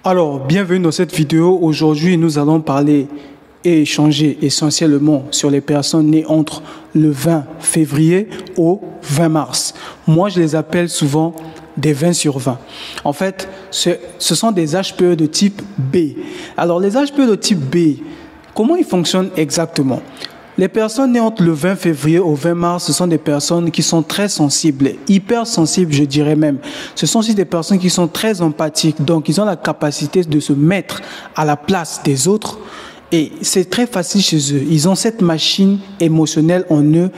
Alors, bienvenue dans cette vidéo. Aujourd'hui, nous allons parler et échanger essentiellement sur les personnes nées entre le 20 février au 20 mars. Moi, je les appelle souvent des 20 sur 20. En fait, ce sont des HPE de type B. Alors, les HPE de type B, comment ils fonctionnent exactement ? Les personnes nées entre le 20 février au 20 mars, ce sont des personnes qui sont très sensibles, hypersensibles, je dirais même. Ce sont aussi des personnes qui sont très empathiques, donc ils ont la capacité de se mettre à la place des autres et c'est très facile chez eux. Ils ont cette machine émotionnelle en eux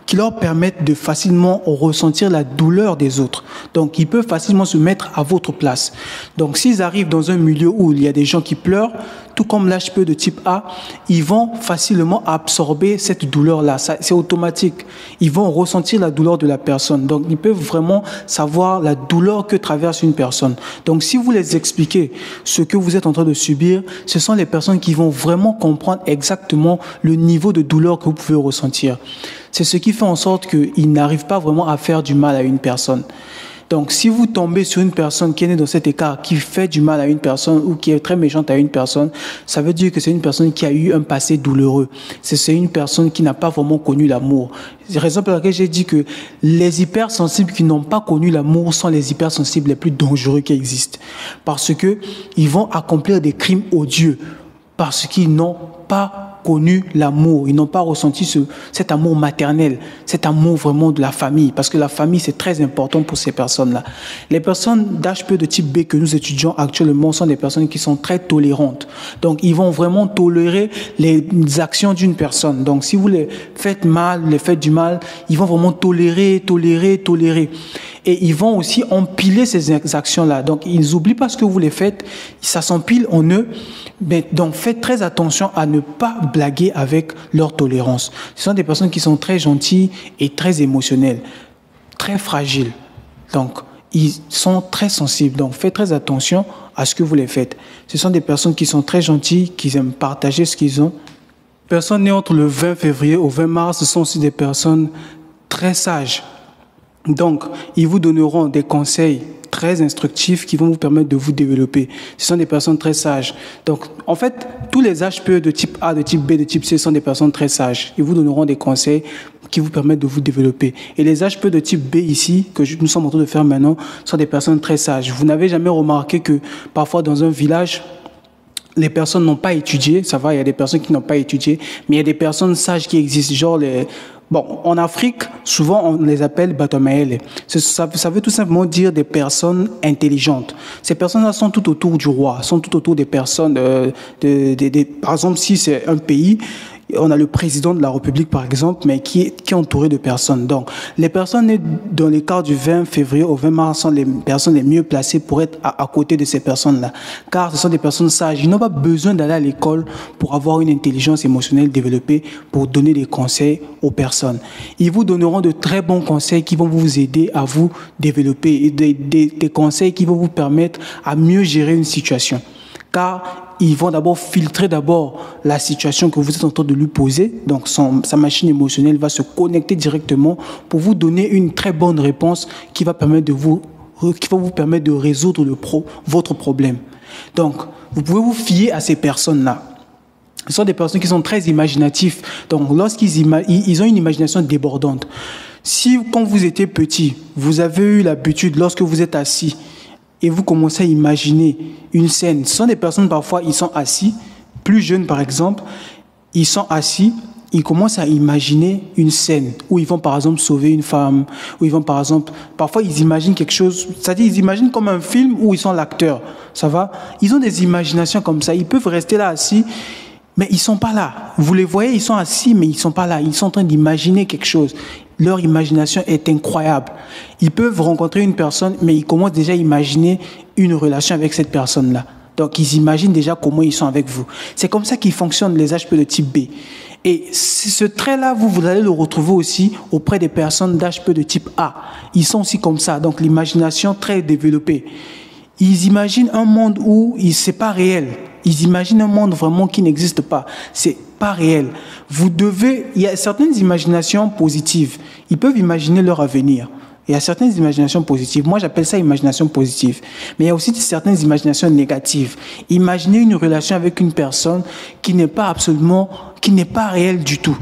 qui leur permettent de facilement ressentir la douleur des autres. Donc, ils peuvent facilement se mettre à votre place. Donc, s'ils arrivent dans un milieu où il y a des gens qui pleurent, tout comme l'HPE de type A, ils vont facilement absorber cette douleur-là. C'est automatique. Ils vont ressentir la douleur de la personne. Donc, ils peuvent vraiment savoir la douleur que traverse une personne. Donc, si vous les expliquez ce que vous êtes en train de subir, ce sont les personnes qui vont vraiment comprendre exactement le niveau de douleur que vous pouvez ressentir. C'est ce qui fait en sorte qu'ils n'arrivent pas vraiment à faire du mal à une personne. Donc, si vous tombez sur une personne qui est née dans cet écart, qui fait du mal à une personne ou qui est très méchante à une personne, ça veut dire que c'est une personne qui a eu un passé douloureux. C'est une personne qui n'a pas vraiment connu l'amour. C'est la raison pour laquelle j'ai dit que les hypersensibles qui n'ont pas connu l'amour sont les hypersensibles les plus dangereux qui existent. Parce que ils vont accomplir des crimes odieux. Parce qu'ils n'ont pas connu l'amour, ils n'ont pas ressenti cet amour maternel, cet amour vraiment de la famille, parce que la famille c'est très important pour ces personnes-là. Les personnes d'HPE de type B que nous étudions actuellement sont des personnes qui sont très tolérantes, donc ils vont vraiment tolérer les actions d'une personne. Donc si vous les faites mal, les faites du mal, ils vont vraiment tolérer. Et ils vont aussi empiler ces actions-là. Donc, ils n'oublient pas ce que vous les faites. Ça s'empile en eux. Mais donc, faites très attention à ne pas blaguer avec leur tolérance. Ce sont des personnes qui sont très gentilles et très émotionnelles, très fragiles. Donc, ils sont très sensibles. Donc, faites très attention à ce que vous les faites. Ce sont des personnes qui sont très gentilles, qui aiment partager ce qu'ils ont. Les personnes nées entre le 20 février au 20 mars, ce sont aussi des personnes très sages. Donc, ils vous donneront des conseils très instructifs qui vont vous permettre de vous développer. Ce sont des personnes très sages. Donc, en fait, tous les HPE de type A, de type B, de type C sont des personnes très sages. Ils vous donneront des conseils qui vous permettent de vous développer. Et les HPE de type B ici, que nous sommes en train de faire maintenant, sont des personnes très sages. Vous n'avez jamais remarqué que parfois dans un village, les personnes n'ont pas étudié, ça va, il y a des personnes qui n'ont pas étudié, mais il y a des personnes sages qui existent, genre Bon, en Afrique, souvent on les appelle Batomaele. Ça veut tout simplement dire des personnes intelligentes. Ces personnes-là sont tout autour du roi, sont tout autour des personnes, par exemple, si c'est un pays, on a le président de la République, par exemple, mais qui est entouré de personnes. Donc, les personnes nées dans l'écart du 20 février au 20 mars sont les personnes les mieux placées pour être à côté de ces personnes-là. Car ce sont des personnes sages. Ils n'ont pas besoin d'aller à l'école pour avoir une intelligence émotionnelle développée pour donner des conseils aux personnes. Ils vous donneront de très bons conseils qui vont vous aider à vous développer et des conseils qui vont vous permettre à mieux gérer une situation. Car ils vont d'abord filtrer la situation que vous êtes en train de lui poser. Donc, sa machine émotionnelle va se connecter directement pour vous donner une très bonne réponse qui va vous permettre de résoudre votre problème. Donc, vous pouvez vous fier à ces personnes-là. Ce sont des personnes qui sont très imaginatives. Donc, ils ont une imagination débordante. Si, quand vous étiez petit, vous avez eu l'habitude, lorsque vous êtes assis, et vous commencez à imaginer une scène. Ce sont des personnes, parfois, ils sont assis, plus jeunes par exemple, ils sont assis, ils commencent à imaginer une scène où ils vont par exemple sauver une femme, où ils vont par exemple, parfois ils imaginent quelque chose, c'est-à-dire ils imaginent comme un film où ils sont l'acteur, ça va? Ils ont des imaginations comme ça, ils peuvent rester là assis, mais ils ne sont pas là. Vous les voyez, ils sont assis, mais ils ne sont pas là. Ils sont en train d'imaginer quelque chose. Leur imagination est incroyable. Ils peuvent rencontrer une personne, mais ils commencent déjà à imaginer une relation avec cette personne-là. Donc, ils imaginent déjà comment ils sont avec vous. C'est comme ça qu'ils fonctionnent, les HPE de type B. Et ce trait-là, vous allez le retrouver aussi auprès des personnes d'HPE de type A. Ils sont aussi comme ça, donc l'imagination très développée. Ils imaginent un monde où ce n'est pas réel. Ils imaginent un monde vraiment qui n'existe pas. C'est pas réel. Il y a certaines imaginations positives. Ils peuvent imaginer leur avenir. Il y a certaines imaginations positives. Moi, j'appelle ça imagination positive. Mais il y a aussi certaines imaginations négatives. Imaginez une relation avec une personne qui n'est pas réelle du tout.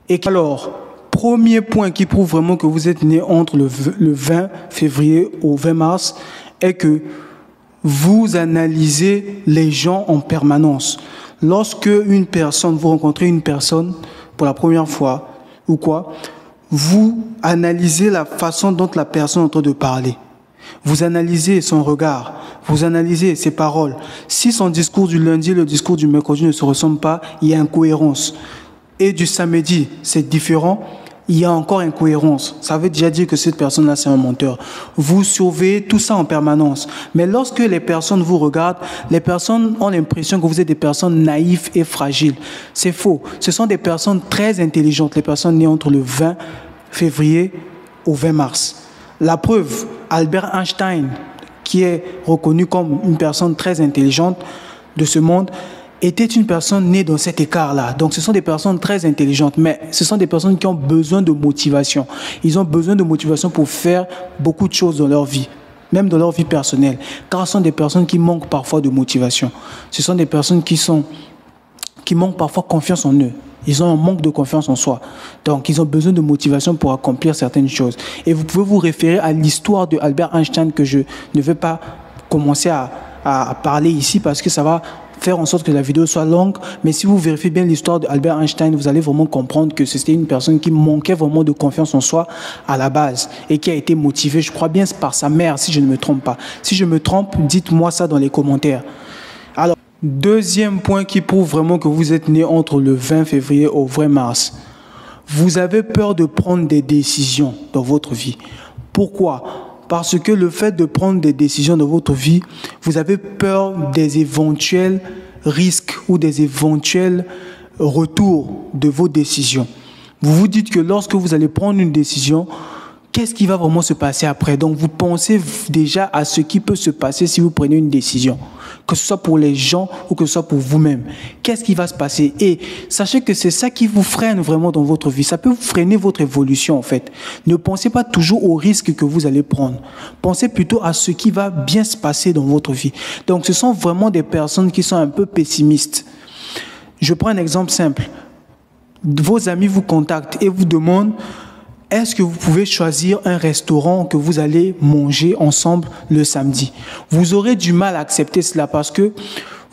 Et alors, premier point qui prouve vraiment que vous êtes né entre le 20 février au 20 mars est que vous analysez les gens en permanence. Lorsque vous rencontrez une personne pour la première fois ou quoi, vous analysez la façon dont la personne est en train de parler. Vous analysez son regard, vous analysez ses paroles. Si son discours du lundi et le discours du mercredi ne se ressemblent pas, il y a incohérence. Et du samedi, c'est différent, il y a encore incohérence. Ça veut déjà dire que cette personne-là, c'est un menteur. Vous surveillez tout ça en permanence. Mais lorsque les personnes vous regardent, les personnes ont l'impression que vous êtes des personnes naïves et fragiles. C'est faux. Ce sont des personnes très intelligentes, les personnes nées entre le 20 février au 20 mars. La preuve, Albert Einstein, qui est reconnu comme une personne très intelligente de ce monde, était une personne née dans cet écart-là. Donc, ce sont des personnes très intelligentes, mais ce sont des personnes qui ont besoin de motivation. Ils ont besoin de motivation pour faire beaucoup de choses dans leur vie, même dans leur vie personnelle, car ce sont des personnes qui manquent parfois de motivation. Ce sont des personnes qui manquent parfois confiance en eux. Ils ont un manque de confiance en soi. Donc, ils ont besoin de motivation pour accomplir certaines choses. Et vous pouvez vous référer à l'histoire de Albert Einstein que je ne vais pas commencer à parler ici parce que ça va faire en sorte que la vidéo soit longue, mais si vous vérifiez bien l'histoire d'Albert Einstein, vous allez vraiment comprendre que c'était une personne qui manquait vraiment de confiance en soi à la base et qui a été motivée, je crois bien, par sa mère, si je ne me trompe pas. Si je me trompe, dites-moi ça dans les commentaires. Alors, deuxième point qui prouve vraiment que vous êtes né entre le 20 février au 20 mars. Vous avez peur de prendre des décisions dans votre vie. Pourquoi ? Parce que le fait de prendre des décisions dans votre vie, vous avez peur des éventuels risques ou des éventuels retours de vos décisions. Vous vous dites que lorsque vous allez prendre une décision, qu'est-ce qui va vraiment se passer après? Donc, vous pensez déjà à ce qui peut se passer si vous prenez une décision, que ce soit pour les gens ou que ce soit pour vous-même. Qu'est-ce qui va se passer? Et sachez que c'est ça qui vous freine vraiment dans votre vie. Ça peut freiner votre évolution, en fait. Ne pensez pas toujours aux risques que vous allez prendre. Pensez plutôt à ce qui va bien se passer dans votre vie. Donc, ce sont vraiment des personnes qui sont un peu pessimistes. Je prends un exemple simple. Vos amis vous contactent et vous demandent: est-ce que vous pouvez choisir un restaurant que vous allez manger ensemble le samedi? Vous aurez du mal à accepter cela parce que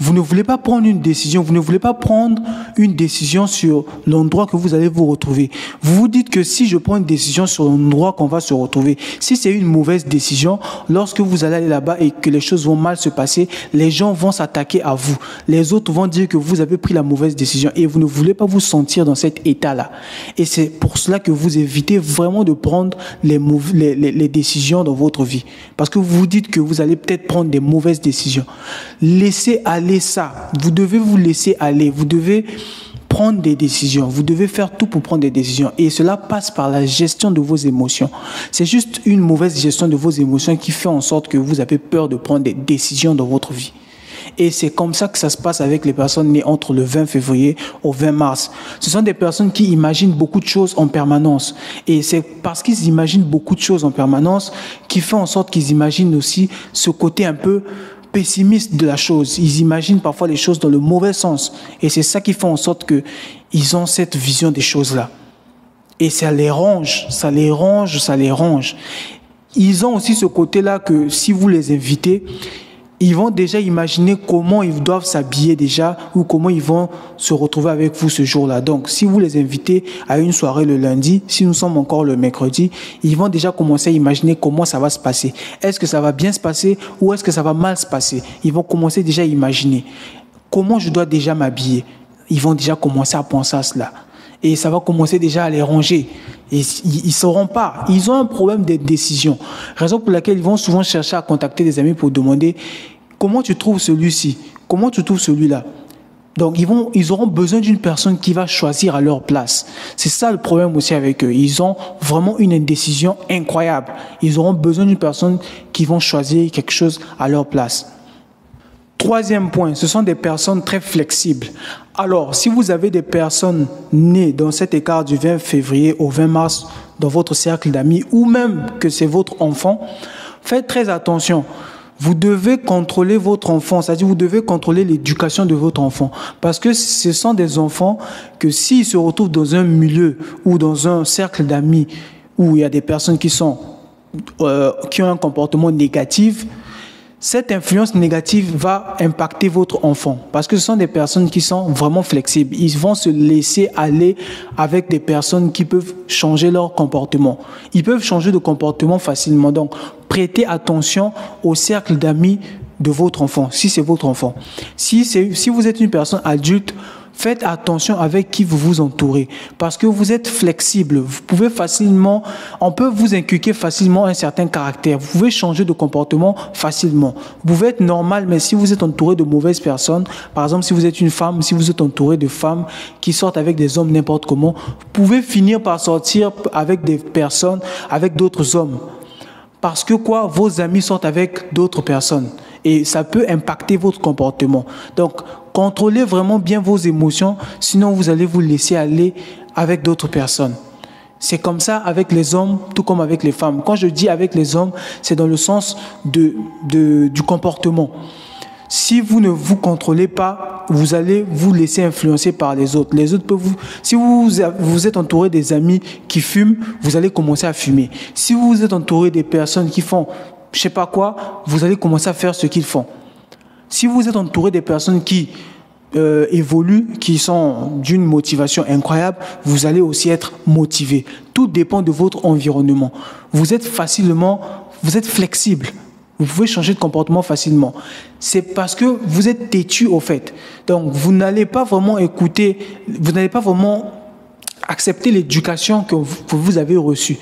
vous ne voulez pas prendre une décision. Vous ne voulez pas prendre une décision sur l'endroit que vous allez vous retrouver. Vous vous dites que si je prends une décision sur l'endroit qu'on va se retrouver, si c'est une mauvaise décision, lorsque vous allez aller là-bas et que les choses vont mal se passer, les gens vont s'attaquer à vous. Les autres vont dire que vous avez pris la mauvaise décision et vous ne voulez pas vous sentir dans cet état-là. Et c'est pour cela que vous évitez vraiment de prendre les décisions dans votre vie. Parce que vous vous dites que vous allez peut-être prendre des mauvaises décisions. Laissez aller ça. Vous devez vous laisser aller. Vous devez prendre des décisions. Vous devez faire tout pour prendre des décisions. Et cela passe par la gestion de vos émotions. C'est juste une mauvaise gestion de vos émotions qui fait en sorte que vous avez peur de prendre des décisions dans votre vie. Et c'est comme ça que ça se passe avec les personnes nées entre le 20 février au 20 mars. Ce sont des personnes qui imaginent beaucoup de choses en permanence. Et c'est parce qu'ils imaginent beaucoup de choses en permanence qui fait en sorte qu'ils imaginent aussi ce côté un peu pessimiste de la chose. Ils imaginent parfois les choses dans le mauvais sens. Et c'est ça qui fait en sorte qu'ils ont cette vision des choses-là. Et ça les ronge, ça les ronge, ça les ronge. Ils ont aussi ce côté-là que si vous les invitez, ils vont déjà imaginer comment ils doivent s'habiller déjà ou comment ils vont se retrouver avec vous ce jour-là. Donc, si vous les invitez à une soirée le lundi, si nous sommes encore le mercredi, ils vont déjà commencer à imaginer comment ça va se passer. Est-ce que ça va bien se passer ou est-ce que ça va mal se passer? Ils vont commencer déjà à imaginer comment je dois déjà m'habiller. Ils vont déjà commencer à penser à cela. Et ça va commencer déjà à les ronger. Et ils ne sauront pas. Ils ont un problème de décision. Raison pour laquelle ils vont souvent chercher à contacter des amis pour demander comment tu trouves celui-ci, comment tu trouves celui-là. Donc, ils auront besoin d'une personne qui va choisir à leur place. C'est ça le problème aussi avec eux. Ils ont vraiment une indécision incroyable. Ils auront besoin d'une personne qui va choisir quelque chose à leur place. Troisième point, ce sont des personnes très flexibles. Alors, si vous avez des personnes nées dans cet écart du 20 février au 20 mars dans votre cercle d'amis, ou même que c'est votre enfant, faites très attention. Vous devez contrôler votre enfant, c'est-à-dire vous devez contrôler l'éducation de votre enfant. Parce que ce sont des enfants que s'ils se retrouvent dans un milieu ou dans un cercle d'amis où il y a des personnes qui ont un comportement négatif, cette influence négative va impacter votre enfant parce que ce sont des personnes qui sont vraiment flexibles. Ils vont se laisser aller avec des personnes qui peuvent changer leur comportement. Ils peuvent changer de comportement facilement. Donc, prêtez attention au cercle d'amis de votre enfant, si c'est votre enfant. Si vous êtes une personne adulte, faites attention avec qui vous vous entourez parce que vous êtes flexible. Vous pouvez facilement, on peut vous inculquer facilement un certain caractère. Vous pouvez changer de comportement facilement. Vous pouvez être normal, mais si vous êtes entouré de mauvaises personnes, par exemple, si vous êtes une femme, si vous êtes entouré de femmes qui sortent avec des hommes n'importe comment, vous pouvez finir par sortir avec des personnes, avec d'autres hommes. Parce que quoi, vos amis sortent avec d'autres personnes et ça peut impacter votre comportement. Donc, contrôlez vraiment bien vos émotions, sinon vous allez vous laisser aller avec d'autres personnes. C'est comme ça avec les hommes, tout comme avec les femmes. Quand je dis avec les hommes, c'est dans le sens du comportement. Si vous ne vous contrôlez pas, vous allez vous laisser influencer par les autres. Les autres peuvent si vous êtes entouré des amis qui fument, vous allez commencer à fumer. Si vous êtes entouré des personnes qui font je sais pas quoi, vous allez commencer à faire ce qu'ils font. Si vous êtes entouré des personnes qui évoluent, qui sont d'une motivation incroyable, vous allez aussi être motivé. Tout dépend de votre environnement. Vous êtes flexible. Vous pouvez changer de comportement facilement. C'est parce que vous êtes têtu au fait. Donc, vous n'allez pas vraiment écouter, vous n'allez pas vraiment accepter l'éducation que vous avez reçue.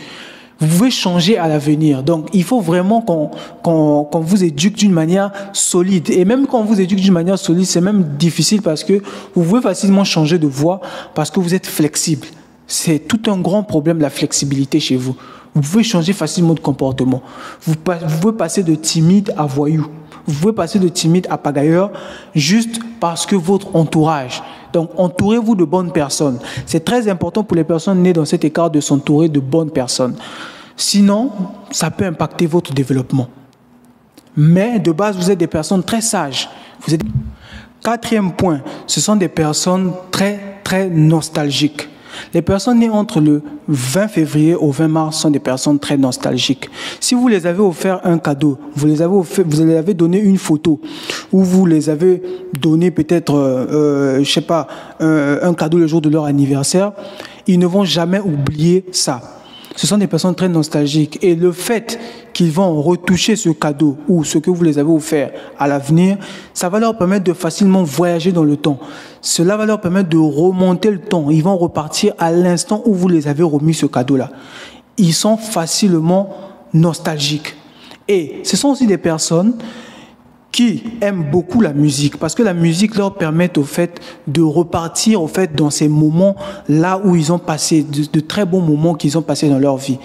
Vous pouvez changer à l'avenir. Donc, il faut vraiment qu'on vous éduque d'une manière solide. Et même quand on vous éduque d'une manière solide, c'est même difficile parce que vous pouvez facilement changer de voie parce que vous êtes flexible. C'est tout un grand problème, la flexibilité chez vous. Vous pouvez changer facilement de comportement. Vous pouvez passer de timide à voyou. Vous pouvez passer de timide à pagailleur juste parce que votre entourage. Donc, entourez-vous de bonnes personnes. C'est très important pour les personnes nées dans cet écart de s'entourer de bonnes personnes. Sinon, ça peut impacter votre développement. Mais de base, vous êtes des personnes très sages. Quatrième point, ce sont des personnes très, très nostalgiques. Les personnes nées entre le 20 février au 20 mars sont des personnes très nostalgiques. Si vous les avez offert un cadeau, vous les avez donné une photo, ou vous les avez donné peut-être, un cadeau le jour de leur anniversaire, ils ne vont jamais oublier ça. Ce sont des personnes très nostalgiques. Et le fait qu'ils vont retoucher ce cadeau ou ce que vous les avez offert à l'avenir, ça va leur permettre de facilement voyager dans le temps. Cela va leur permettre de remonter le temps. Ils vont repartir à l'instant où vous les avez remis ce cadeau-là. Ils sont facilement nostalgiques. Et ce sont aussi des personnes qui aiment beaucoup la musique, parce que la musique leur permet au fait de repartir au fait dans ces moments là où ils ont passé de très bons moments qu'ils ont passés dans leur vie.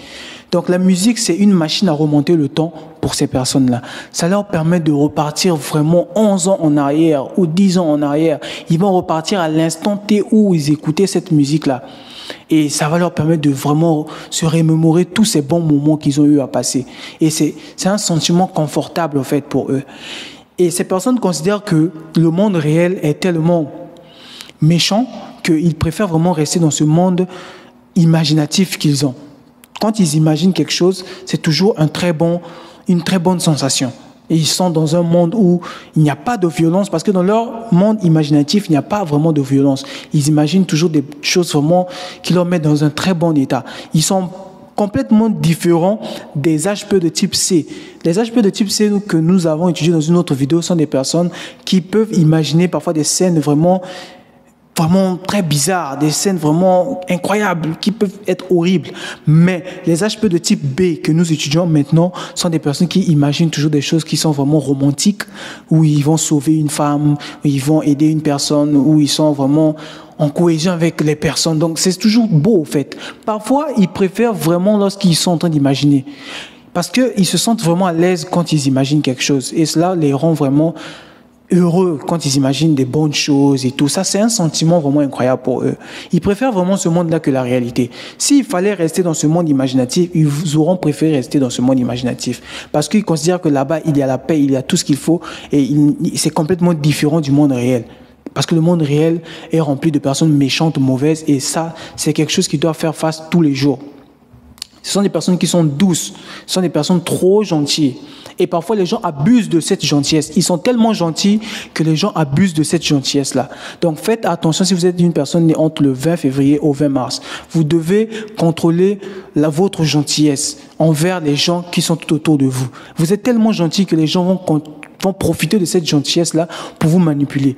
Donc la musique, c'est une machine à remonter le temps pour ces personnes-là. Ça leur permet de repartir vraiment 11 ans en arrière ou 10 ans en arrière. Ils vont repartir à l'instant T où ils écoutaient cette musique-là. Et ça va leur permettre de vraiment se remémorer tous ces bons moments qu'ils ont eu à passer. Et c'est un sentiment confortable, en fait, pour eux. Et ces personnes considèrent que le monde réel est tellement méchant qu'ils préfèrent vraiment rester dans ce monde imaginatif qu'ils ont. Quand ils imaginent quelque chose, c'est toujours une très bonne sensation. Et ils sont dans un monde où il n'y a pas de violence, parce que dans leur monde imaginatif, il n'y a pas vraiment de violence. Ils imaginent toujours des choses vraiment qui leur mettent dans un très bon état. Ils sont complètement différents des HP de type C. Les HP de type C que nous avons étudiés dans une autre vidéo sont des personnes qui peuvent imaginer parfois des scènes vraiment très bizarres, des scènes vraiment incroyables, qui peuvent être horribles. Mais les HP de type B que nous étudions maintenant sont des personnes qui imaginent toujours des choses qui sont vraiment romantiques, où ils vont sauver une femme, où ils vont aider une personne, où ils sont vraiment en cohésion avec les personnes. Donc c'est toujours beau, en fait. Parfois, ils préfèrent vraiment lorsqu'ils sont en train d'imaginer, parce qu'ils se sentent vraiment à l'aise quand ils imaginent quelque chose. Et cela les rend vraiment heureux quand ils imaginent des bonnes choses et tout ça. C'est un sentiment vraiment incroyable pour eux. Ils préfèrent vraiment ce monde-là que la réalité. S'il fallait rester dans ce monde imaginatif, ils auront préféré rester dans ce monde imaginatif. Parce qu'ils considèrent que là-bas, il y a la paix, il y a tout ce qu'il faut et c'est complètement différent du monde réel. Parce que le monde réel est rempli de personnes méchantes, mauvaises et ça, c'est quelque chose qu'ils doivent faire face tous les jours. Ce sont des personnes qui sont douces, ce sont des personnes trop gentilles. Et parfois, les gens abusent de cette gentillesse. Ils sont tellement gentils que les gens abusent de cette gentillesse-là. Donc, faites attention si vous êtes une personne née entre le 20 février au 20 mars. Vous devez contrôler votre gentillesse envers les gens qui sont tout autour de vous. Vous êtes tellement gentil que les gens vont profiter de cette gentillesse-là pour vous manipuler.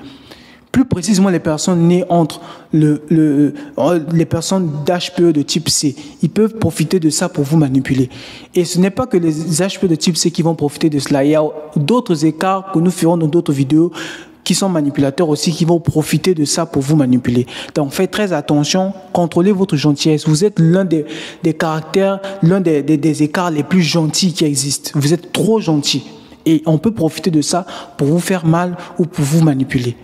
Plus précisément, les personnes nées entre les personnes d'HPE de type C, ils peuvent profiter de ça pour vous manipuler. Et ce n'est pas que les HPE de type C qui vont profiter de cela. Il y a d'autres écarts que nous ferons dans d'autres vidéos qui sont manipulateurs aussi, qui vont profiter de ça pour vous manipuler. Donc, faites très attention, contrôlez votre gentillesse. Vous êtes l'un des caractères, l'un des écarts les plus gentils qui existent. Vous êtes trop gentil. Et on peut profiter de ça pour vous faire mal ou pour vous manipuler.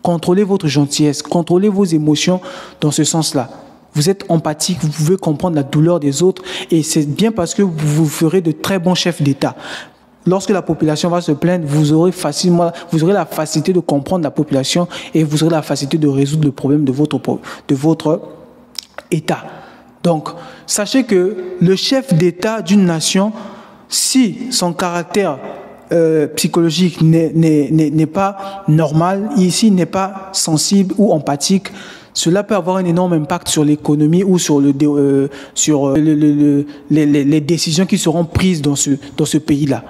Contrôlez votre gentillesse, contrôlez vos émotions dans ce sens-là. Vous êtes empathique, vous pouvez comprendre la douleur des autres et c'est bien parce que vous ferez de très bons chefs d'État. Lorsque la population va se plaindre, vous aurez la facilité de comprendre la population et vous aurez la facilité de résoudre le problème de votre État. Donc, sachez que le chef d'État d'une nation, si son caractère psychologique n'est pas normal, ici n'est pas sensible ou empathique, cela peut avoir un énorme impact sur l'économie ou sur les décisions qui seront prises dans ce pays-là.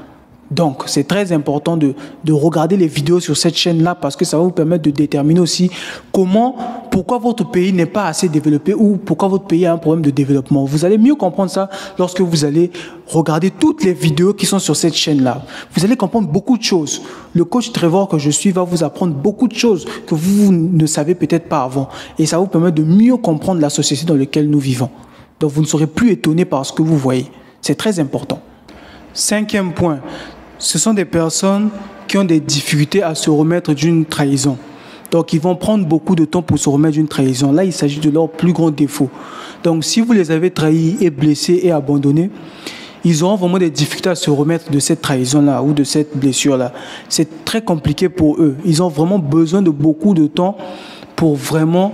Donc, c'est très important de regarder les vidéos sur cette chaîne-là parce que ça va vous permettre de déterminer aussi pourquoi votre pays n'est pas assez développé ou pourquoi votre pays a un problème de développement. Vous allez mieux comprendre ça lorsque vous allez regarder toutes les vidéos qui sont sur cette chaîne-là. Vous allez comprendre beaucoup de choses. Le coach Trevor que je suis va vous apprendre beaucoup de choses que vous ne savez peut-être pas avant. Et ça va vous permettre de mieux comprendre la société dans laquelle nous vivons. Donc, vous ne serez plus étonné par ce que vous voyez. C'est très important. 5e point. Ce sont des personnes qui ont des difficultés à se remettre d'une trahison. Donc, ils vont prendre beaucoup de temps pour se remettre d'une trahison. Là, il s'agit de leur plus grand défaut. Donc, si vous les avez trahis et blessés et abandonnés, ils auront vraiment des difficultés à se remettre de cette trahison-là ou de cette blessure-là. C'est très compliqué pour eux. Ils ont vraiment besoin de beaucoup de temps pour vraiment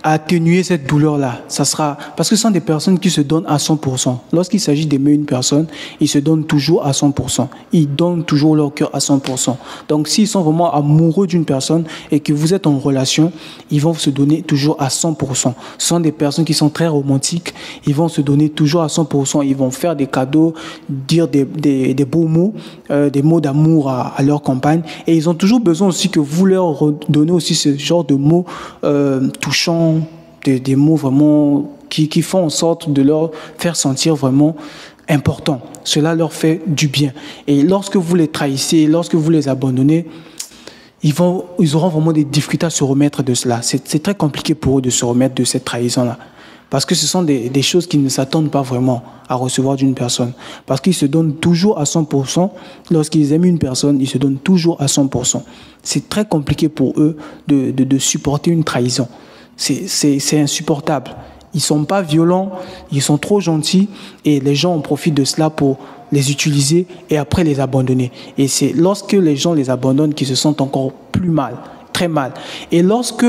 atténuer cette douleur-là. Parce que ce sont des personnes qui se donnent à 100%. Lorsqu'il s'agit d'aimer une personne, ils se donnent toujours à 100%. Ils donnent toujours leur cœur à 100%. Donc, s'ils sont vraiment amoureux d'une personne et que vous êtes en relation, ils vont se donner toujours à 100%. Ce sont des personnes qui sont très romantiques. Ils vont se donner toujours à 100%. Ils vont faire des cadeaux, dire des beaux mots, des mots d'amour à leur compagne. Et ils ont toujours besoin aussi que vous leur donnez aussi ce genre de mots touchants, des mots vraiment qui font en sorte de leur faire sentir vraiment important. Cela leur fait du bien. Et lorsque vous les trahissez, lorsque vous les abandonnez, ils auront vraiment des difficultés à se remettre de cela. C'est très compliqué pour eux de se remettre de cette trahison-là. Parce que ce sont des choses qu'ils ne s'attendent pas vraiment à recevoir d'une personne. Parce qu'ils se donnent toujours à 100%. Lorsqu'ils aiment une personne, ils se donnent toujours à 100%. C'est très compliqué pour eux de supporter une trahison. C'est insupportable. Ils ne sont pas violents, ils sont trop gentils et les gens en profitent de cela pour les utiliser et après les abandonner. Et c'est lorsque les gens les abandonnent qu'ils se sentent encore plus mal, très mal. Et lorsque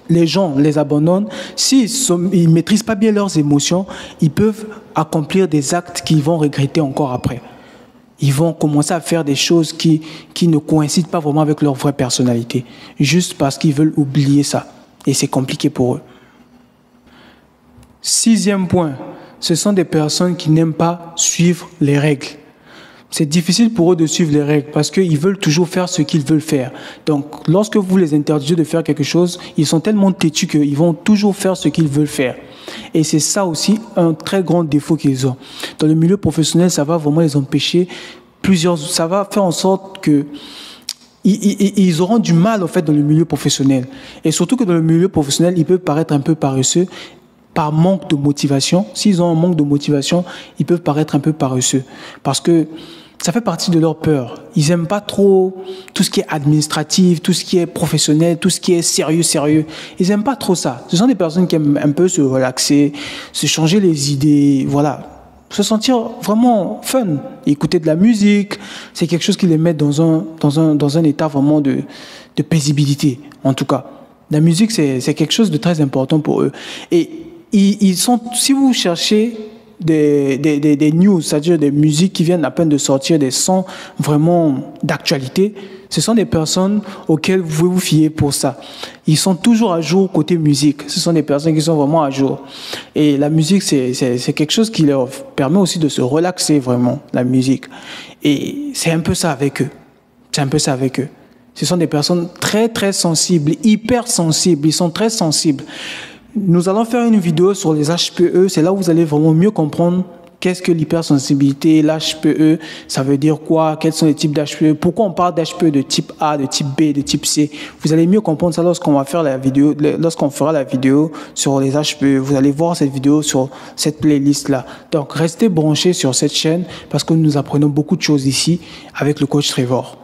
les gens les abandonnent, s'ils ne maîtrisent pas bien leurs émotions, ils peuvent accomplir des actes qu'ils vont regretter encore après. Ils vont commencer à faire des choses qui ne coïncident pas vraiment avec leur vraie personnalité, juste parce qu'ils veulent oublier ça. Et c'est compliqué pour eux. 6e point, ce sont des personnes qui n'aiment pas suivre les règles. C'est difficile pour eux de suivre les règles parce qu'ils veulent toujours faire ce qu'ils veulent faire. Donc, lorsque vous les interdisez de faire quelque chose, ils sont tellement têtus qu'ils vont toujours faire ce qu'ils veulent faire. Et c'est ça aussi un très grand défaut qu'ils ont. Dans le milieu professionnel, ça va vraiment les empêcher ça va faire en sorte que ils auront du mal en fait dans le milieu professionnel. Et surtout que dans le milieu professionnel, ils peuvent paraître un peu paresseux par manque de motivation. S'ils ont un manque de motivation, ils peuvent paraître un peu paresseux. Parce que Ça fait partie de leur peur. Ils n'aiment pas trop tout ce qui est administratif, tout ce qui est professionnel, tout ce qui est sérieux. Ils n'aiment pas trop ça. Ce sont des personnes qui aiment un peu se relaxer, se changer les idées, voilà. Se sentir vraiment fun, écouter de la musique, c'est quelque chose qui les met dans un état vraiment de paisibilité, en tout cas. La musique, c'est quelque chose de très important pour eux. Et ils sont, si vous cherchez des news, c'est-à-dire des musiques qui viennent à peine de sortir, des sons vraiment d'actualité, ce sont des personnes auxquelles vous pouvez vous fier pour ça. Ils sont toujours à jour côté musique. Ce sont des personnes qui sont vraiment à jour. Et la musique, c'est quelque chose qui leur permet aussi de se relaxer vraiment, la musique. Et c'est un peu ça avec eux. Ce sont des personnes très, très sensibles, hyper sensibles. Ils sont très sensibles. Nous allons faire une vidéo sur les HPE. C'est là où vous allez vraiment mieux comprendre qu'est-ce que l'hypersensibilité, l'HPE, ça veut dire quoi, quels sont les types d'HPE, pourquoi on parle d'HPE de type A, de type B, de type C. Vous allez mieux comprendre ça lorsqu'on fera la vidéo sur les HPE. Vous allez voir cette vidéo sur cette playlist-là. Donc, restez branchés sur cette chaîne parce que nous apprenons beaucoup de choses ici avec le coach Trevor.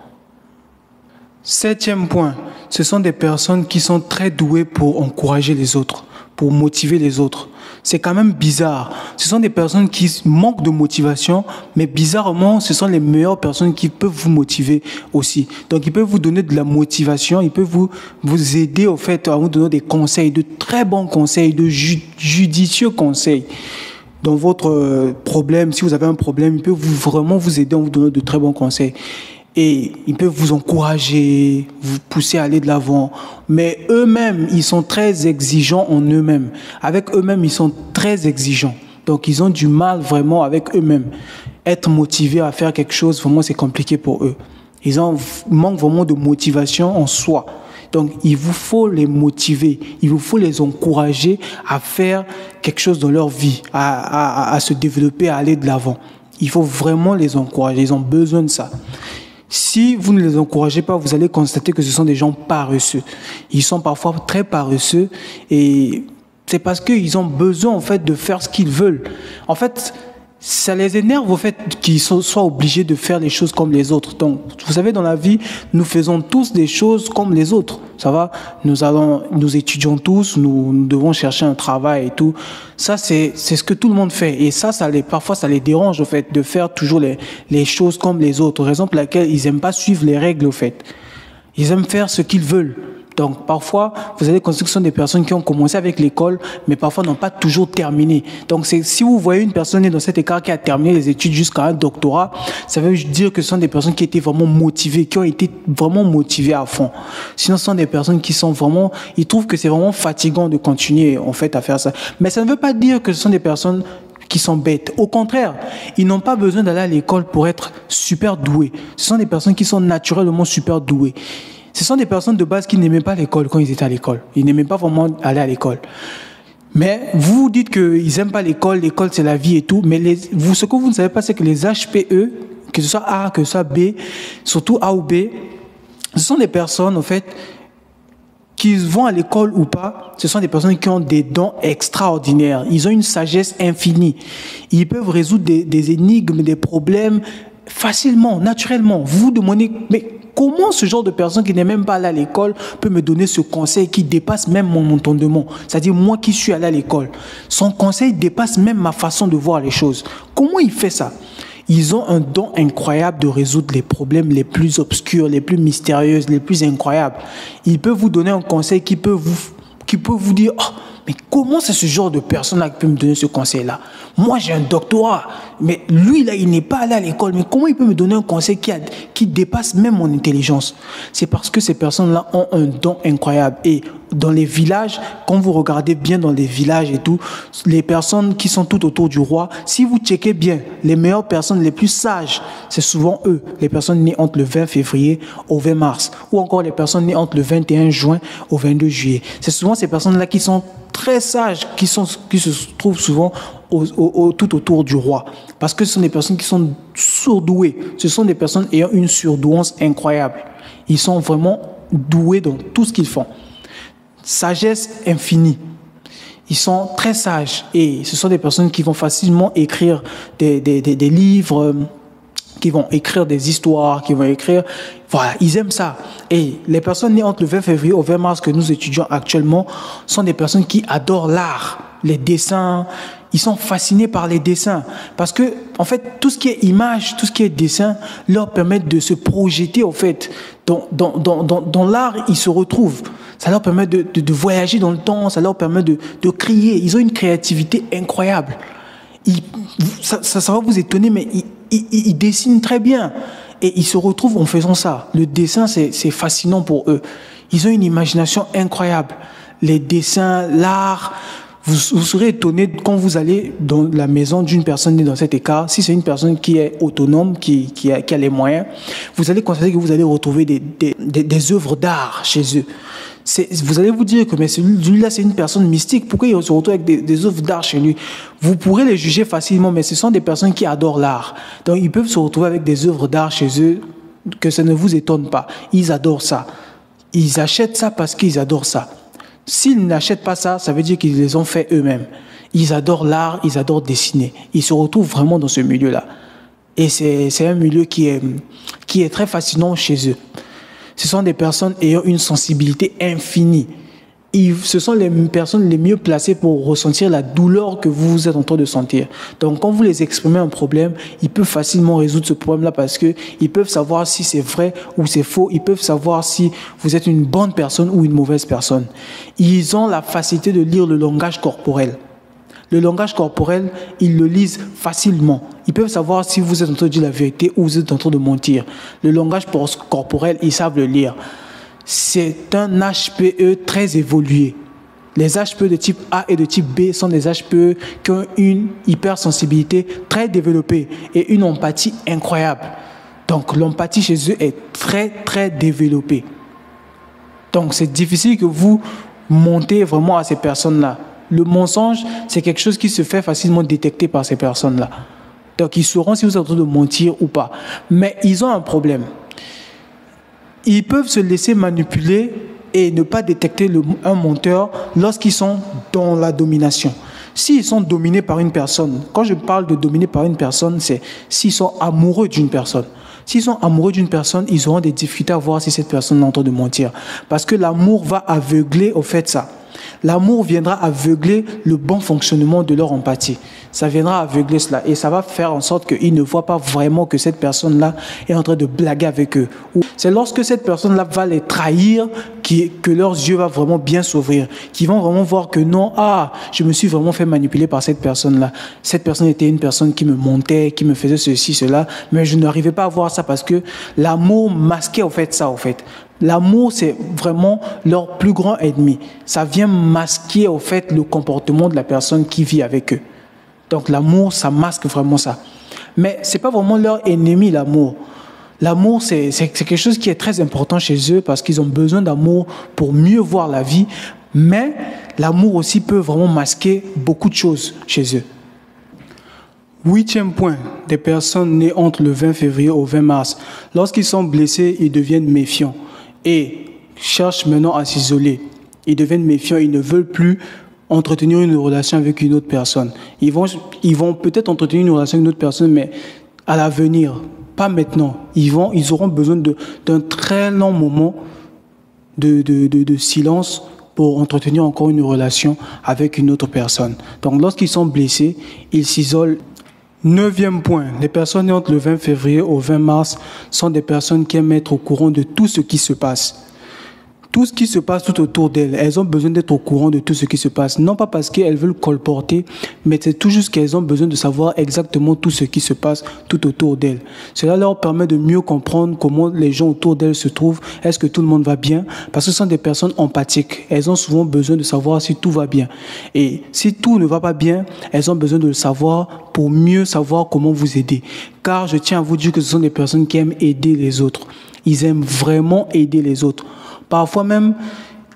7e point, ce sont des personnes qui sont très douées pour encourager les autres, pour motiver les autres. C'est quand même bizarre. Ce sont des personnes qui manquent de motivation, mais bizarrement, ce sont les meilleures personnes qui peuvent vous motiver aussi. Donc, ils peuvent vous donner de la motivation, ils peuvent vous aider au fait à vous donner des conseils, de très bons conseils, de judicieux conseils. Dans votre problème, si vous avez un problème, ils peuvent vraiment vous aider en vous donnant de très bons conseils. Et ils peuvent vous encourager, vous pousser à aller de l'avant. Mais eux-mêmes, ils sont très exigeants en eux-mêmes. Avec eux-mêmes, ils sont très exigeants. Donc, ils ont du mal vraiment avec eux-mêmes. Être motivés à faire quelque chose, vraiment, c'est compliqué pour eux. Ils manquent vraiment de motivation en soi. Donc, il vous faut les motiver. Il vous faut les encourager à faire quelque chose dans leur vie, à se développer, à aller de l'avant. Il faut vraiment les encourager. Ils ont besoin de ça. Si vous ne les encouragez pas, vous allez constater que ce sont des gens paresseux. Ils sont parfois très paresseux et c'est parce qu'ils ont besoin en fait de faire ce qu'ils veulent. En fait, ça les énerve au fait qu'ils soient obligés de faire les choses comme les autres. Donc, vous savez, dans la vie, nous faisons tous des choses comme les autres. Ça va? Nous étudions tous, nous devons chercher un travail et tout. Ça, c'est ce que tout le monde fait. Et parfois, ça les dérange, au fait, de faire toujours les choses comme les autres. Raison pour laquelle ils n'aiment pas suivre les règles, au fait. Ils aiment faire ce qu'ils veulent. Donc, parfois, vous allez constater que ce sont des personnes qui ont commencé avec l'école, mais parfois n'ont pas toujours terminé. Donc, si vous voyez une personne dans cet écart qui a terminé les études jusqu'à un doctorat, ça veut dire que ce sont des personnes qui étaient vraiment motivées, qui ont été vraiment motivées à fond. Sinon, ce sont des personnes qui sont vraiment, ils trouvent que c'est vraiment fatigant de continuer, en fait, à faire ça. Mais ça ne veut pas dire que ce sont des personnes qui sont bêtes. Au contraire, ils n'ont pas besoin d'aller à l'école pour être super doués. Ce sont des personnes qui sont naturellement super douées. Ce sont des personnes de base qui n'aimaient pas l'école quand ils étaient à l'école. Ils n'aimaient pas vraiment aller à l'école. Mais vous vous dites qu'ils n'aiment pas l'école c'est la vie et tout, mais ce que vous ne savez pas, c'est que les HPE, que ce soit A, que ce soit B, surtout A ou B, ce sont des personnes, en fait, qu'ils vont à l'école ou pas, ce sont des personnes qui ont des dons extraordinaires. Ils ont une sagesse infinie. Ils peuvent résoudre des énigmes, des problèmes facilement, naturellement. Vous vous demandez, mais comment ce genre de personne qui n'est même pas allée à l'école peut me donner ce conseil qui dépasse même mon entendement? C'est-à-dire moi qui suis allé à l'école. Son conseil dépasse même ma façon de voir les choses. Comment il fait ça? Ils ont un don incroyable de résoudre les problèmes les plus obscurs, les plus mystérieux, les plus incroyables. Il peut vous donner un conseil qui peut vous dire « Oh, mais comment c'est ce genre de personne-là qui peut me donner ce conseil-là? Moi, j'ai un doctorat, mais lui, là, il n'est pas allé à l'école. Mais comment il peut me donner un conseil qui dépasse même mon intelligence? » C'est parce que ces personnes-là ont un don incroyable. Et dans les villages, quand vous regardez bien dans les villages et tout, les personnes qui sont tout autour du roi, si vous checkez bien, les meilleures personnes, les plus sages, c'est souvent eux. Les personnes nées entre le 20 février au 20 mars. Ou encore les personnes nées entre le 21 juin au 22 juillet. C'est souvent ces personnes-là qui sont très sages, qui se trouvent souvent tout autour du roi. Parce que ce sont des personnes qui sont surdouées. Ce sont des personnes ayant une surdouance incroyable. Ils sont vraiment doués dans tout ce qu'ils font. Sagesse infinie. Ils sont très sages et ce sont des personnes qui vont facilement écrire des livres, qui vont écrire des histoires, qui vont écrire... Voilà, ils aiment ça. Et les personnes nées entre le 20 février au 20 mars que nous étudions actuellement sont des personnes qui adorent l'art, les dessins. Ils sont fascinés par les dessins. Parce que, en fait, tout ce qui est image, tout ce qui est dessin, leur permet de se projeter, en fait. Dans l'art, ils se retrouvent. Ça leur permet de voyager dans le temps, ça leur permet de créer. Ils ont une créativité incroyable. Ça va vous étonner, mais ils dessinent très bien. Et ils se retrouvent en faisant ça. Le dessin, c'est fascinant pour eux. Ils ont une imagination incroyable. Les dessins, l'art... Vous serez étonné quand vous allez dans la maison d'une personne née dans cet écart. Si c'est une personne qui est autonome, qui a les moyens, vous allez constater que vous allez retrouver des œuvres d'art chez eux. Vous allez vous dire que mais celui-là, c'est une personne mystique. Pourquoi il se retrouve avec des œuvres d'art chez lui? Vous pourrez les juger facilement, mais ce sont des personnes qui adorent l'art. Donc, ils peuvent se retrouver avec des œuvres d'art chez eux, que ça ne vous étonne pas. Ils adorent ça. Ils achètent ça parce qu'ils adorent ça. S'ils n'achètent pas ça, ça veut dire qu'ils les ont fait eux-mêmes. Ils adorent l'art, ils adorent dessiner. Ils se retrouvent vraiment dans ce milieu-là. Et c'est un milieu qui est très fascinant chez eux. Ce sont des personnes ayant une sensibilité infinie. Ce sont les personnes les mieux placées pour ressentir la douleur que vous êtes en train de sentir. Donc, quand vous les exprimez un problème, ils peuvent facilement résoudre ce problème-là parce qu'ils peuvent savoir si c'est vrai ou c'est faux. Ils peuvent savoir si vous êtes une bonne personne ou une mauvaise personne. Ils ont la facilité de lire le langage corporel. Le langage corporel, ils le lisent facilement. Ils peuvent savoir si vous êtes en train de dire la vérité ou vous êtes en train de mentir. Le langage corporel, ils savent le lire. C'est un HPE très évolué. Les HPE de type A et de type B sont des HPE qui ont une hypersensibilité très développée et une empathie incroyable. Donc l'empathie chez eux est très très développée. Donc c'est difficile que vous montez vraiment à ces personnes-là. Le mensonge, c'est quelque chose qui se fait facilement détecter par ces personnes-là. Donc ils sauront si vous êtes en train de mentir ou pas. Mais ils ont un problème. Ils peuvent se laisser manipuler et ne pas détecter un menteur lorsqu'ils sont dans la domination. S'ils sont dominés par une personne, quand je parle de dominer par une personne, c'est s'ils sont amoureux d'une personne. S'ils sont amoureux d'une personne, ils auront des difficultés à voir si cette personne est en train de mentir. Parce que l'amour va aveugler au fait ça. L'amour viendra aveugler le bon fonctionnement de leur empathie. Ça viendra aveugler cela et ça va faire en sorte qu'ils ne voient pas vraiment que cette personne-là est en train de blaguer avec eux. C'est lorsque cette personne-là va les trahir que leurs yeux vont vraiment bien s'ouvrir, qu'ils vont vraiment voir que non, je me suis vraiment fait manipuler par cette personne-là. Cette personne était une personne qui me montait, qui me faisait ceci, cela, mais je n'arrivais pas à voir ça parce que l'amour masquait au fait ça, au fait. L'amour, c'est vraiment leur plus grand ennemi. Ça vient masquer, au fait, le comportement de la personne qui vit avec eux. Donc, l'amour, ça masque vraiment ça. Mais ce n'est pas vraiment leur ennemi, l'amour. L'amour, c'est quelque chose qui est très important chez eux parce qu'ils ont besoin d'amour pour mieux voir la vie. Mais l'amour aussi peut vraiment masquer beaucoup de choses chez eux. 8e point, des personnes nées entre le 20 février au 20 mars. Lorsqu'ils sont blessés, ils deviennent méfiants et cherchent maintenant à s'isoler. Ils deviennent méfiants, ils ne veulent plus entretenir une relation avec une autre personne. Ils vont peut-être entretenir une relation avec une autre personne, mais à l'avenir, pas maintenant. Ils auront besoin d'un très long moment de silence pour entretenir encore une relation avec une autre personne. Donc, lorsqu'ils sont blessés, ils s'isolent. 9e point, les personnes nées entre le 20 février au 20 mars sont des personnes qui aiment être au courant de tout ce qui se passe. Tout ce qui se passe tout autour d'elles, elles ont besoin d'être au courant de tout ce qui se passe. Non pas parce qu'elles veulent colporter, mais c'est tout juste qu'elles ont besoin de savoir exactement tout ce qui se passe tout autour d'elles. Cela leur permet de mieux comprendre comment les gens autour d'elles se trouvent. Est-ce que tout le monde va bien? Parce que ce sont des personnes empathiques. Elles ont souvent besoin de savoir si tout va bien. Et si tout ne va pas bien, elles ont besoin de le savoir pour mieux savoir comment vous aider. Car je tiens à vous dire que ce sont des personnes qui aiment aider les autres. Ils aiment vraiment aider les autres. Parfois même,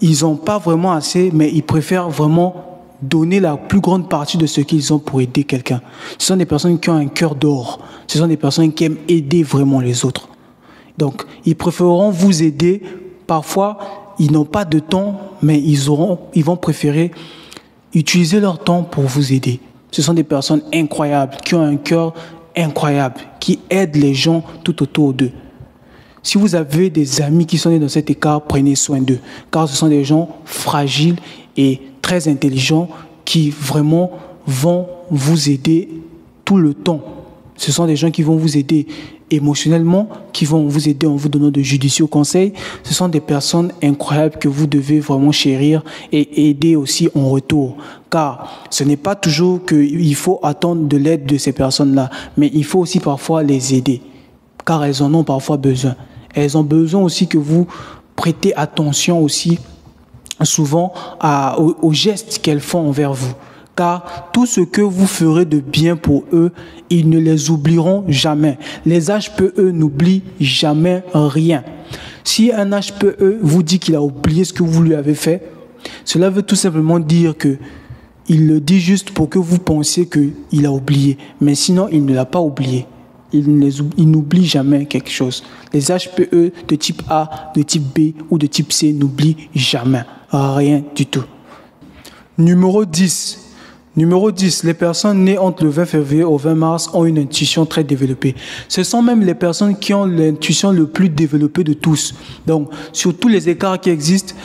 ils n'ont pas vraiment assez, mais ils préfèrent vraiment donner la plus grande partie de ce qu'ils ont pour aider quelqu'un. Ce sont des personnes qui ont un cœur d'or. Ce sont des personnes qui aiment aider vraiment les autres. Donc, ils préféreront vous aider. Parfois, ils n'ont pas de temps, mais ils vont préférer utiliser leur temps pour vous aider. Ce sont des personnes incroyables, qui ont un cœur incroyable qui aide les gens tout autour d'eux. Si vous avez des amis qui sont nés dans cet écart, prenez soin d'eux, car ce sont des gens fragiles et très intelligents qui vraiment vont vous aider tout le temps. Ce sont des gens qui vont vous aider émotionnellement, qui vont vous aider en vous donnant de judicieux conseils. Ce sont des personnes incroyables que vous devez vraiment chérir et aider aussi en retour. Car ce n'est pas toujours qu'il faut attendre de l'aide de ces personnes-là, mais il faut aussi parfois les aider, car elles en ont parfois besoin. Elles ont besoin aussi que vous prêtez attention aussi souvent aux gestes qu'elles font envers vous. Car tout ce que vous ferez de bien pour eux, ils ne les oublieront jamais. Les HPE n'oublient jamais rien. Si un HPE vous dit qu'il a oublié ce que vous lui avez fait, cela veut tout simplement dire que il le dit juste pour que vous pensiez qu'il a oublié. Mais sinon, il ne l'a pas oublié. Il n'oublie jamais quelque chose. Les HPE de type A, de type B ou de type C n'oublient jamais. Rien du tout. Numéro 10. Numéro 10, les personnes nées entre le 20 février au 20 mars ont une intuition très développée. Ce sont même les personnes qui ont l'intuition le plus développée de tous. Donc, sur tous les écarts qui existent,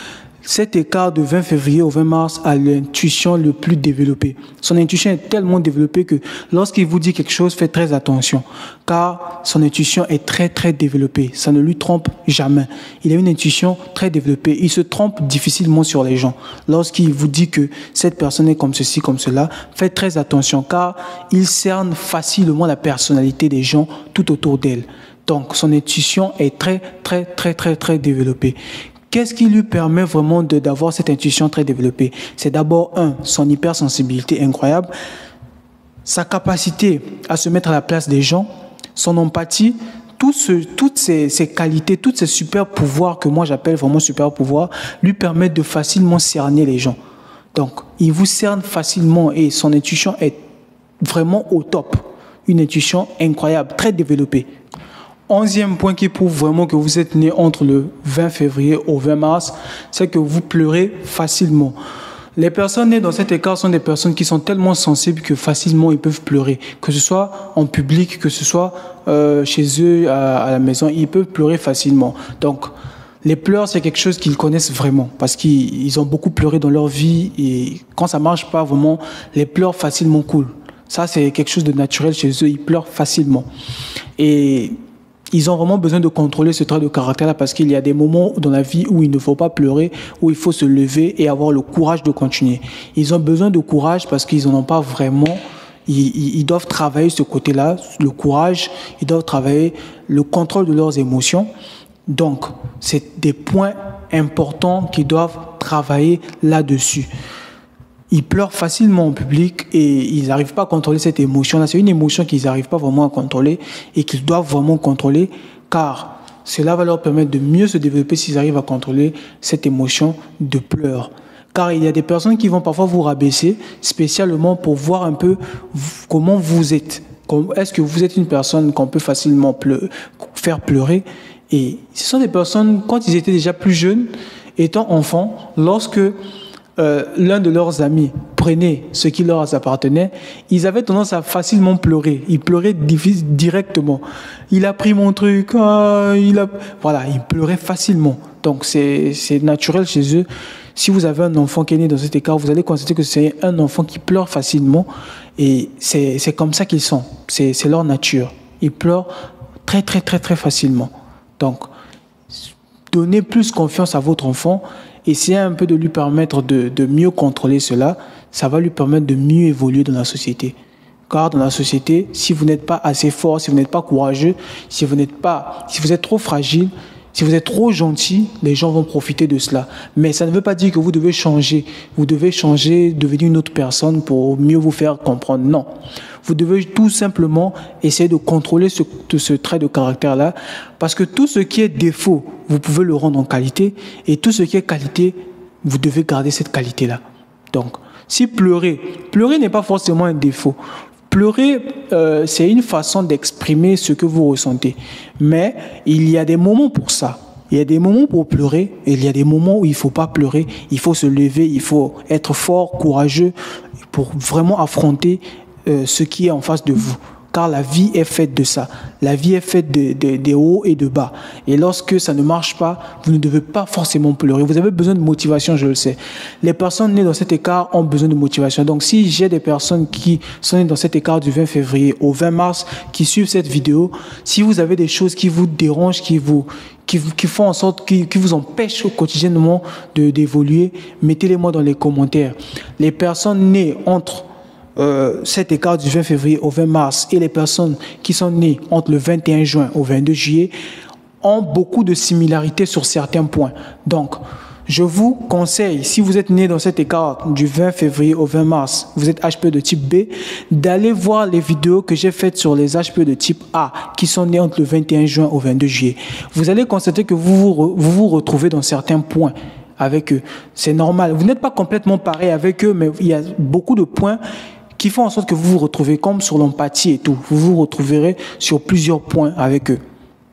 cet écart de 20 février au 20 mars a l'intuition le plus développée. Son intuition est tellement développée que lorsqu'il vous dit quelque chose, faites très attention. Car son intuition est très très développée. Ça ne lui trompe jamais. Il a une intuition très développée. Il se trompe difficilement sur les gens. Lorsqu'il vous dit que cette personne est comme ceci, comme cela, faites très attention car il cerne facilement la personnalité des gens tout autour d'elle. Donc son intuition est très très très très très développée. Qu'est-ce qui lui permet vraiment d'avoir cette intuition très développée? C'est d'abord, son hypersensibilité incroyable, sa capacité à se mettre à la place des gens, son empathie, toutes ces qualités, tous ces super pouvoirs que moi j'appelle vraiment super pouvoirs, lui permettent de facilement cerner les gens. Donc, il vous cerne facilement et son intuition est vraiment au top. Une intuition incroyable, très développée. 11e point qui prouve vraiment que vous êtes né entre le 20 février au 20 mars, c'est que vous pleurez facilement. Les personnes nées dans cet écart sont des personnes qui sont tellement sensibles que facilement ils peuvent pleurer. Que ce soit en public, que ce soit chez eux, à la maison, ils peuvent pleurer facilement. Donc, les pleurs, c'est quelque chose qu'ils connaissent vraiment parce qu'ils ont beaucoup pleuré dans leur vie et quand ça marche pas vraiment, les pleurs facilement coulent. Ça, c'est quelque chose de naturel chez eux, ils pleurent facilement. Et ils ont vraiment besoin de contrôler ce trait de caractère-là parce qu'il y a des moments dans la vie où il ne faut pas pleurer, où il faut se lever et avoir le courage de continuer. Ils ont besoin de courage parce qu'ils n'en ont pas vraiment. Ils doivent travailler ce côté-là, le courage, ils doivent travailler le contrôle de leurs émotions. Donc, c'est des points importants qu'ils doivent travailler là-dessus. Ils pleurent facilement en public et ils n'arrivent pas à contrôler cette émotion-là. C'est une émotion qu'ils n'arrivent pas vraiment à contrôler et qu'ils doivent vraiment contrôler car cela va leur permettre de mieux se développer s'ils arrivent à contrôler cette émotion de pleurs. Car il y a des personnes qui vont parfois vous rabaisser spécialement pour voir un peu comment vous êtes. Est-ce que vous êtes une personne qu'on peut facilement faire pleurer? Et ce sont des personnes, quand ils étaient déjà plus jeunes, étant enfants, lorsque l'un de leurs amis prenait ce qui leur appartenait, ils avaient tendance à facilement pleurer. Ils pleuraient directement. Il a pris mon truc, voilà, ils pleuraient facilement. Donc c'est naturel chez eux. Si vous avez un enfant qui est né dans cet écart, vous allez constater que c'est un enfant qui pleure facilement et c'est comme ça qu'ils sont. C'est leur nature. Ils pleurent très très très très facilement. Donc donnez plus confiance à votre enfant. Essayez un peu de lui permettre de mieux contrôler cela. Ça va lui permettre de mieux évoluer dans la société. Car dans la société, si vous n'êtes pas assez fort, si vous n'êtes pas courageux, si vous êtes trop fragile, si vous êtes trop gentil, les gens vont profiter de cela. Mais ça ne veut pas dire que vous devez changer. Vous devez changer, devenir une autre personne pour mieux vous faire comprendre. Non. Vous devez tout simplement essayer de contrôler ce trait de caractère-là. Parce que tout ce qui est défaut, vous pouvez le rendre en qualité. Et tout ce qui est qualité, vous devez garder cette qualité-là. Donc, si pleurer n'est pas forcément un défaut. Pleurer, c'est une façon d'exprimer ce que vous ressentez. Mais il y a des moments pour ça. Il y a des moments pour pleurer et il y a des moments où il ne faut pas pleurer. Il faut se lever, il faut être fort, courageux pour vraiment affronter ce qui est en face de vous. car la vie est faite de ça. La vie est faite de hauts et de bas. Et lorsque ça ne marche pas, vous ne devez pas forcément pleurer. Vous avez besoin de motivation, je le sais. Les personnes nées dans cet écart ont besoin de motivation. Donc, si j'ai des personnes qui sont nées dans cet écart du 20 février au 20 mars, qui suivent cette vidéo, si vous avez des choses qui vous dérangent, qui font en sorte, qui vous empêchent quotidiennement d'évoluer, mettez-les-moi dans les commentaires. Les personnes nées entre cet écart du 20 février au 20 mars et les personnes qui sont nées entre le 21 juin au 22 juillet ont beaucoup de similarités sur certains points. Donc, je vous conseille, si vous êtes né dans cet écart du 20 février au 20 mars, vous êtes HPE de type B, d'aller voir les vidéos que j'ai faites sur les HPE de type A qui sont nés entre le 21 juin au 22 juillet. Vous allez constater que vous retrouvez dans certains points avec eux. C'est normal. Vous n'êtes pas complètement pareil avec eux, mais il y a beaucoup de points qui font en sorte que vous vous retrouvez comme sur l'empathie et tout. Vous vous retrouverez sur plusieurs points avec eux.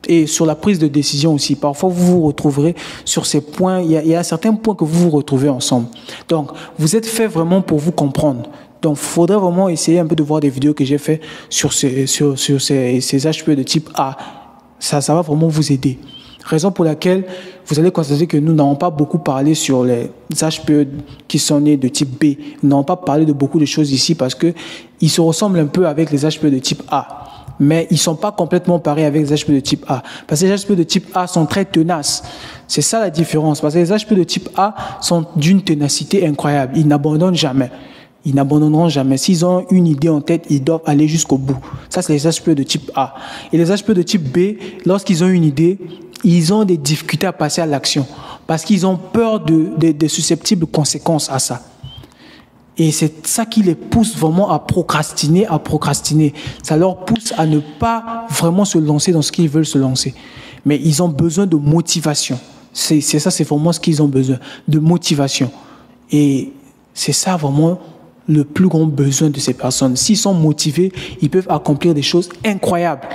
Et sur la prise de décision aussi. Parfois, vous vous retrouverez sur ces points. Il y a certains points que vous vous retrouvez ensemble. Donc, vous êtes fait vraiment pour vous comprendre. Donc, il faudrait vraiment essayer un peu de voir des vidéos que j'ai fait sur ces HPE de type A. Ça va vraiment vous aider. Raison pour laquelle vous allez constater que nous n'avons pas beaucoup parlé sur les HPE qui sont nés de type B. Nous n'avons pas parlé de beaucoup de choses ici parce qu'ils se ressemblent un peu avec les HPE de type A. Mais ils ne sont pas complètement pareils avec les HPE de type A. Parce que les HPE de type A sont très tenaces. C'est ça la différence. Parce que les HPE de type A sont d'une ténacité incroyable. Ils n'abandonnent jamais. Ils n'abandonneront jamais. S'ils ont une idée en tête, ils doivent aller jusqu'au bout. Ça, c'est les HPE de type A. Et les HPE de type B, lorsqu'ils ont une idée, ils ont des difficultés à passer à l'action. Parce qu'ils ont peur de susceptibles conséquences à ça. Et c'est ça qui les pousse vraiment à procrastiner. Ça leur pousse à ne pas vraiment se lancer dans ce qu'ils veulent se lancer. Mais ils ont besoin de motivation. C'est ça, c'est vraiment ce qu'ils ont besoin, de motivation. Et c'est ça vraiment le plus grand besoin de ces personnes. S'ils sont motivés, ils peuvent accomplir des choses incroyables.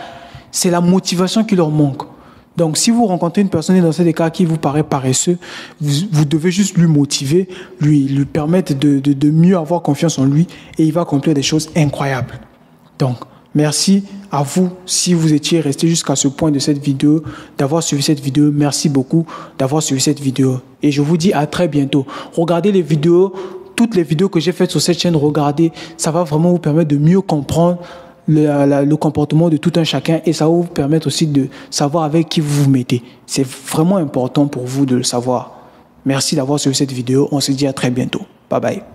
C'est la motivation qui leur manque. Donc, si vous rencontrez une personne dans cet écart qui vous paraît paresseux, vous devez juste lui motiver, lui permettre de mieux avoir confiance en lui et il va accomplir des choses incroyables. Donc, merci à vous si vous étiez resté jusqu'à ce point de cette vidéo, d'avoir suivi cette vidéo. Merci beaucoup d'avoir suivi cette vidéo. Et je vous dis à très bientôt. Regardez les vidéos, toutes les vidéos que j'ai faites sur cette chaîne, regardez. Ça va vraiment vous permettre de mieux comprendre le comportement de tout un chacun et ça va vous permettre aussi de savoir avec qui vous vous mettez. C'est vraiment important pour vous de le savoir. Merci d'avoir suivi cette vidéo. On se dit à très bientôt. Bye bye.